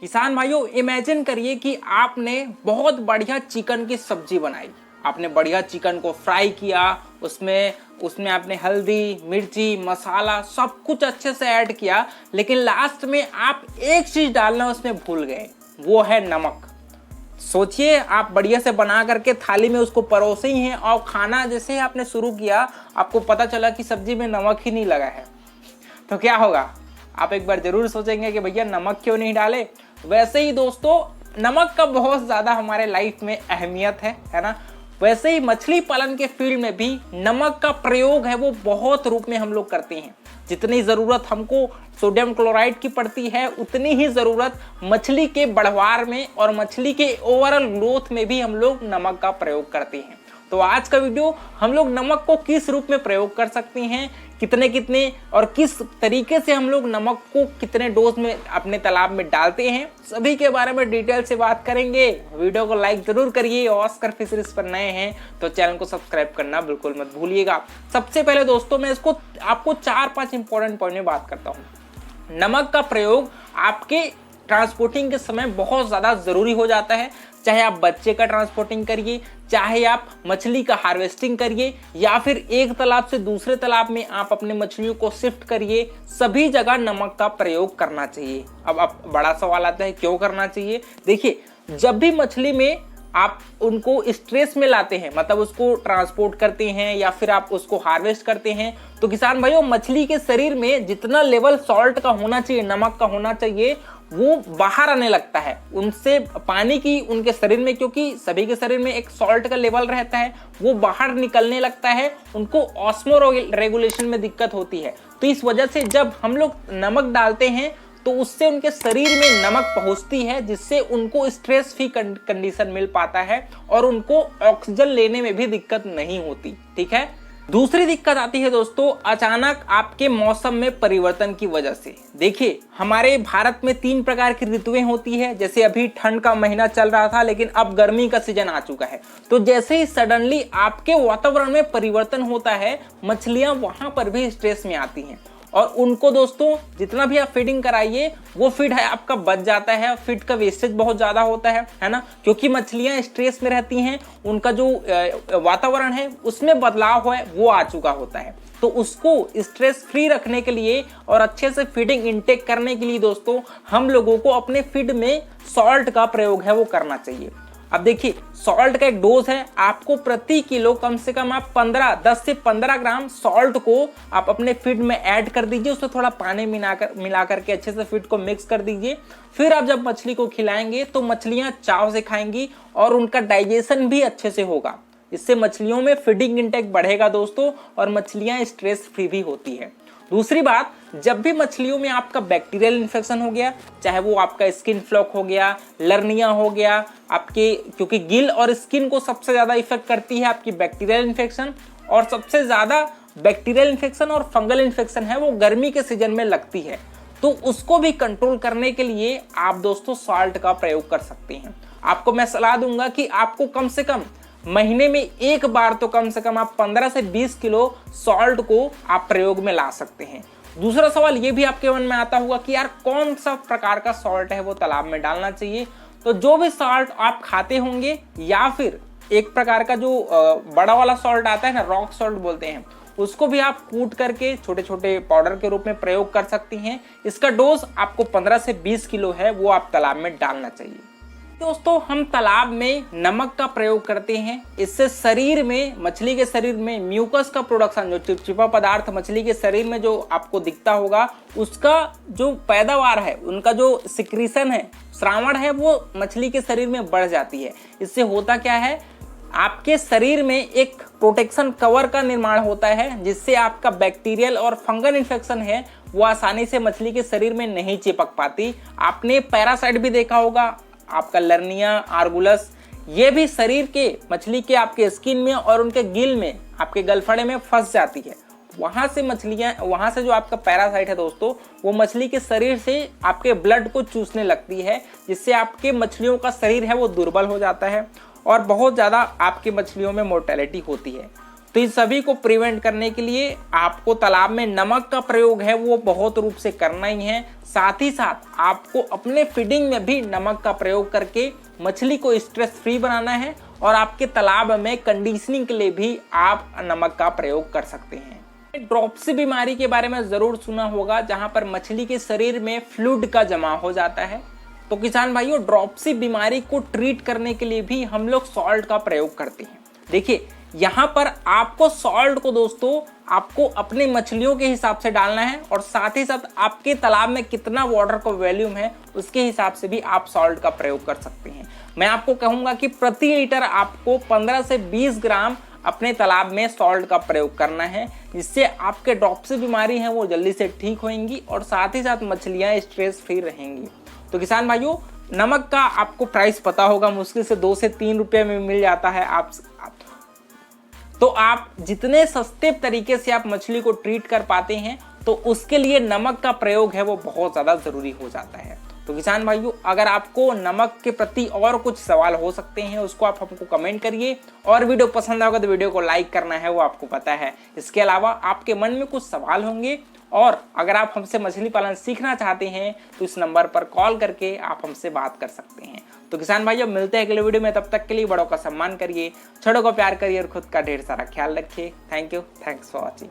किसान भाइयों, इमेजिन करिए कि आपने बहुत बढ़िया चिकन की सब्जी बनाई। आपने बढ़िया चिकन को फ्राई किया, उसमें उसमें आपने हल्दी, मिर्ची, मसाला सब कुछ अच्छे से ऐड किया, लेकिन लास्ट में आप एक चीज डालना उसमें भूल गए, वो है नमक। सोचिए, आप बढ़िया से बना करके थाली में उसको परोसे ही हैं और खाना जैसे ही आपने शुरू किया, आपको पता चला कि सब्जी में नमक ही नहीं लगा है, तो क्या होगा? आप एक बार जरूर सोचेंगे कि भैया नमक क्यों नहीं डाले। वैसे ही दोस्तों, नमक का बहुत ज्यादा हमारे लाइफ में अहमियत है ना। वैसे ही मछली पालन के फील्ड में भी नमक का प्रयोग है वो बहुत रूप में हम लोग करते हैं। जितनी जरूरत हमको सोडियम क्लोराइड की पड़ती है, उतनी ही जरूरत मछली के बढ़वार में और मछली के ओवरऑल ग्रोथ में भी हम लोग नमक का प्रयोग करते हैं। तो आज का वीडियो हम लोग नमक को किस रूप में प्रयोग कर सकते हैं, कितने कितने और किस तरीके से हम लोग नमक को कितने डोज में अपने तालाब में डालते हैं, सभी के बारे में डिटेल से बात करेंगे। वीडियो को लाइक जरूर करिए। ऑस्कर फिशरीज पर नए हैं तो चैनल को सब्सक्राइब करना बिल्कुल मत भूलिएगा। सबसे पहले दोस्तों, मैं इसको आपको 4-5 इंपॉर्टेंट पॉइंट में बात करता हूँ। नमक का प्रयोग आपके ट्रांसपोर्टिंग के समय बहुत ज़्यादा ज़रूरी हो जाता है। चाहे आप बच्चे का ट्रांसपोर्टिंग करिए, चाहे आप मछली का हार्वेस्टिंग करिए, या फिर एक तालाब से दूसरे तालाब में आप अपने मछलियों को शिफ्ट करिए, सभी जगह नमक का प्रयोग करना चाहिए। अब बड़ा सवाल आता है, क्यों करना चाहिए? देखिए, जब भी मछली में आप उनको स्ट्रेस में लाते हैं, मतलब उसको ट्रांसपोर्ट करते हैं या फिर आप उसको हार्वेस्ट करते हैं, तो किसान भाइयों, मछली के शरीर में जितना लेवल सॉल्ट का होना चाहिए, नमक का होना चाहिए, वो बाहर आने लगता है। उनसे पानी की उनके शरीर में, क्योंकि सभी के शरीर में एक सॉल्ट का लेवल रहता है, वो बाहर निकलने लगता है। उनको ऑस्मो रेगुलेशन में दिक्कत होती है। तो इस वजह से जब हम लोग नमक डालते हैं तो उससे उनके शरीर में नमक पहुंचती है, जिससे उनको स्ट्रेस फ्री कंडीशन मिल पाता है और उनको ऑक्सीजन लेने में भी दिक्कत नहीं होती। ठीक है। दूसरी दिक्कत आती है दोस्तों, अचानक आपके मौसम में परिवर्तन की वजह से। देखिए, हमारे भारत में 3 प्रकार की ऋतुएं होती है। जैसे अभी ठंड का महीना चल रहा था, लेकिन अब गर्मी का सीजन आ चुका है। तो जैसे ही सडनली आपके वातावरण में परिवर्तन होता है, मछलियां वहां पर भी स्ट्रेस में आती हैं और उनको दोस्तों जितना भी आप फीडिंग कराइए, वो फीड है आपका बच जाता है। फीड का वेस्टेज बहुत ज्यादा होता है ना, क्योंकि मछलियां स्ट्रेस में रहती हैं। उनका जो वातावरण है उसमें बदलाव है वो आ चुका होता है। तो उसको स्ट्रेस फ्री रखने के लिए और अच्छे से फीडिंग इंटेक करने के लिए दोस्तों, हम लोगों को अपने फीड में सॉल्ट का प्रयोग है वो करना चाहिए। अब देखिए, सॉल्ट का एक डोज है, आपको प्रति किलो कम से कम आप 10 से 15 ग्राम सॉल्ट को आप अपने फीड में ऐड कर दीजिए। उसमें थोड़ा पानी मिला करके अच्छे से फीड को मिक्स कर दीजिए। फिर आप जब मछली को खिलाएंगे तो मछलियां चाव से खाएंगी और उनका डाइजेशन भी अच्छे से होगा। इससे मछलियों में फीडिंग इंटेक बढ़ेगा दोस्तों, और मछलियां स्ट्रेस फ्री भी होती है। दूसरी बात, जब भी मछलियों में आपका बैक्टीरियल इन्फेक्शन हो गया, चाहे वो आपका स्किन फ्लॉक हो गया, लर्निया हो गया, आपके क्योंकि गिल और स्किन को सबसे ज्यादा इफेक्ट करती है आपकी बैक्टीरियल इन्फेक्शन, और सबसे ज्यादा बैक्टीरियल इन्फेक्शन और फंगल इन्फेक्शन है वो गर्मी के सीजन में लगती है। तो उसको भी कंट्रोल करने के लिए आप दोस्तों सॉल्ट का प्रयोग कर सकते हैं। आपको मैं सलाह दूंगा कि आपको कम से कम महीने में एक बार तो कम से कम आप 15 से 20 किलो सॉल्ट को आप प्रयोग में ला सकते हैं। दूसरा सवाल ये भी आपके मन में आता होगा कि यार कौन सा प्रकार का सॉल्ट है वो तालाब में डालना चाहिए। तो जो भी सॉल्ट आप खाते होंगे, या फिर एक प्रकार का जो बड़ा वाला सॉल्ट आता है ना, रॉक सॉल्ट बोलते हैं, उसको भी आप कूट करके छोटे छोटे पाउडर के रूप में प्रयोग कर सकती हैं। इसका डोज आपको 15 से 20 किलो है वो आप तालाब में डालना चाहिए। दोस्तों, हम तालाब में नमक का प्रयोग करते हैं। इससे शरीर में, मछली के शरीर में म्यूकस का प्रोडक्शन, जो चिपचिपा पदार्थ मछली के शरीर में जो आपको दिखता होगा, उसका जो पैदावार है, उनका जो सिक्रीशन है, श्रावण है, वो मछली के शरीर में बढ़ जाती है। इससे होता क्या है, आपके शरीर में एक प्रोटेक्शन कवर का निर्माण होता है, जिससे आपका बैक्टीरियल और फंगल इन्फेक्शन है वो आसानी से मछली के शरीर में नहीं चिपक पाती। आपने पैरासाइट भी देखा होगा, आपका लर्निया, आर्गुलस, ये भी शरीर के मछली के आपके स्किन में और उनके गिल में, आपके गलफड़े में फंस जाती है। वहां से जो आपका पैरासाइट है दोस्तों, वो मछली के शरीर से आपके ब्लड को चूसने लगती है, जिससे आपके मछलियों का शरीर है वो दुर्बल हो जाता है और बहुत ज़्यादा आपकी मछलियों में मोर्टेलिटी होती है। तो इन सभी को प्रिवेंट करने के लिए आपको तालाब में नमक का प्रयोग है वो बहुत रूप से करना ही है। साथ ही साथ आपको अपने फीडिंग में भी नमक का प्रयोग करके मछली को स्ट्रेस फ्री बनाना है और आपके तालाब में कंडीशनिंग के लिए भी आप नमक का प्रयोग कर सकते हैं। ड्रॉप्सी बीमारी के बारे में जरूर सुना होगा, जहां पर मछली के शरीर में फ्लूइड का जमा हो जाता है। तो किसान भाइयों, ड्रॉप्सी बीमारी को ट्रीट करने के लिए भी हम लोग सॉल्ट का प्रयोग करते हैं। देखिए यहाँ पर आपको सॉल्ट को दोस्तों आपको अपनी मछलियों के हिसाब से डालना है और साथ ही साथ आपके तालाब में कितना वाटर का वॉल्यूम है उसके हिसाब से भी आप सॉल्ट का प्रयोग कर सकते हैं। मैं आपको कहूंगा कि प्रति लीटर आपको 15 से 20 ग्राम अपने तालाब में सॉल्ट का प्रयोग करना है, जिससे आपके ड्रॉप्सी बीमारी है वो जल्दी से ठीक होंगी और साथ ही साथ मछलियां स्ट्रेस फ्री रहेंगी। तो किसान भाइयों, नमक का आपको प्राइस पता होगा, मुश्किल से 2 से 3 रुपए में मिल जाता है। तो आप जितने सस्ते तरीके से आप मछली को ट्रीट कर पाते हैं तो उसके लिए नमक का प्रयोग है वो बहुत ज़्यादा ज़रूरी हो जाता है। तो किसान भाइयों, अगर आपको नमक के प्रति और कुछ सवाल हो सकते हैं उसको आप हमको कमेंट करिए, और वीडियो पसंद आएगा तो वीडियो को लाइक करना है वो आपको पता है। इसके अलावा आपके मन में कुछ सवाल होंगे और अगर आप हमसे मछली पालन सीखना चाहते हैं तो इस नंबर पर कॉल करके आप हमसे बात कर सकते हैं। तो किसान भाइयों, मिलते हैं अगले वीडियो में, तब तक के लिए बड़ों का सम्मान करिए, छोटों को प्यार करिए और खुद का ढेर सारा ख्याल रखिए। Thank you, thanks for watching.